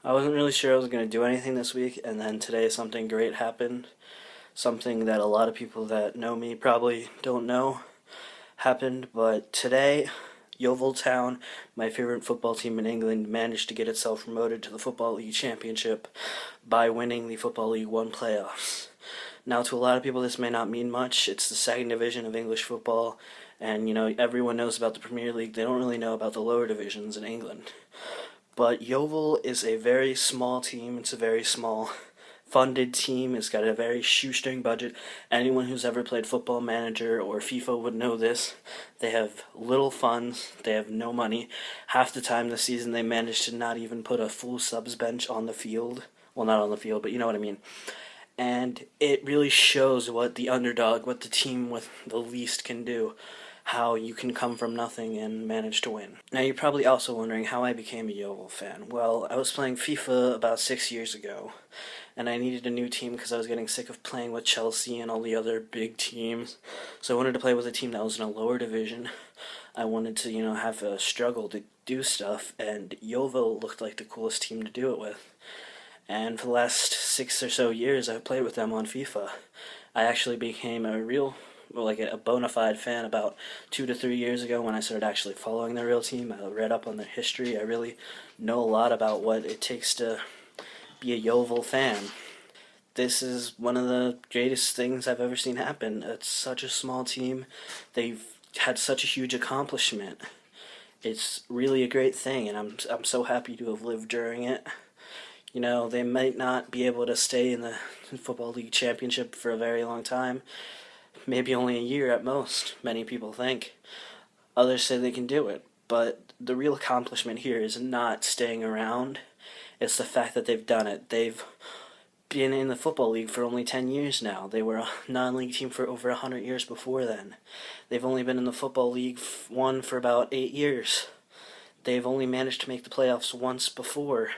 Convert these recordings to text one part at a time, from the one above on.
I wasn't really sure I was going to do anything this week, and then today something great happened. Something that a lot of people that know me probably don't know happened, but today, Yeovil Town, my favorite football team in England, managed to get itself promoted to the Football League Championship by winning the Football League 1 playoffs. Now, to a lot of people, this may not mean much. It's the second division of English football, and everyone knows about the Premier League. They don't really know about the lower divisions in England. But Yeovil is a very small team. It's a very small funded team. It's got a very shoestring budget. Anyone who's ever played Football Manager or FIFA would know this. They have little funds. They have no money. Half the time this season they managed to not even put a full subs bench on the field. Well, not on the field, but you know what I mean. And it really shows what the underdog, what the team with the least can do, how you can come from nothing and manage to win. Now, you're probably also wondering how I became a Yeovil fan. Well, I was playing FIFA about 6 years ago, and I needed a new team because I was getting sick of playing with Chelsea and all the other big teams. So I wanted to play with a team that was in a lower division. I wanted to, have a struggle to do stuff, and Yeovil looked like the coolest team to do it with. And for the last 6 or so years, I've played with them on FIFA. I actually became a bona fide fan about 2 to 3 years ago when I started actually following the real team. I read up on their history. I really know a lot about what it takes to be a Yeovil fan. This is one of the greatest things I've ever seen happen. It's such a small team. They've had such a huge accomplishment. It's really a great thing, and I'm so happy to have lived during it. They might not be able to stay in the Football League Championship for a very long time. Maybe only a year at most, many people think. Others say they can do it, but the real accomplishment here is not staying around. It's the fact that they've done it. They've been in the Football League for only 10 years now. They were a non-league team for over 100 years before then. They've only been in the Football League 1 for about 8 years. They've only managed to make the playoffs once before,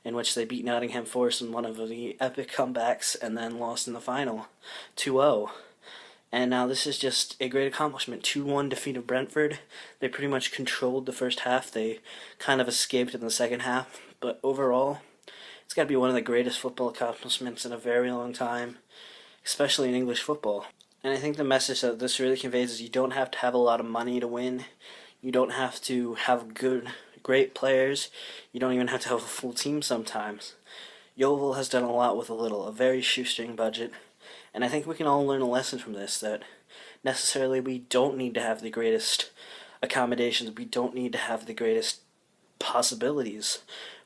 in which they beat Nottingham Forest in one of the epic comebacks and then lost in the final 2-0. And now this is just a great accomplishment. 2-1 defeat of Brentford. They pretty much controlled the first half. They kind of escaped in the second half. But overall, it's got to be one of the greatest football accomplishments in a very long time, especially in English football. And I think the message that this really conveys is you don't have to have a lot of money to win. You don't have to have great players. You don't even have to have a full team sometimes. Yeovil has done a lot with a very shoestring budget. And I think we can all learn a lesson from this, that necessarily we don't need to have the greatest accommodations. We don't need to have the greatest possibilities.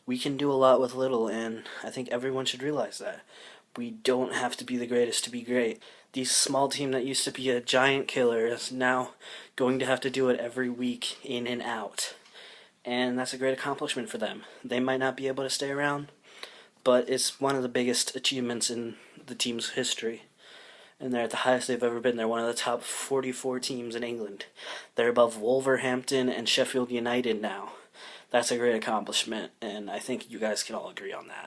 We can do a lot with little, and I think everyone should realize that. We don't have to be the greatest to be great. The small team that used to be a giant killer is now going to have to do it every week, in and out. And that's a great accomplishment for them. They might not be able to stay around, but it's one of the biggest achievements in the team's history. And they're at the highest they've ever been. They're one of the top 44 teams in England. They're above Wolverhampton and Sheffield United now. That's a great accomplishment, and I think you guys can all agree on that.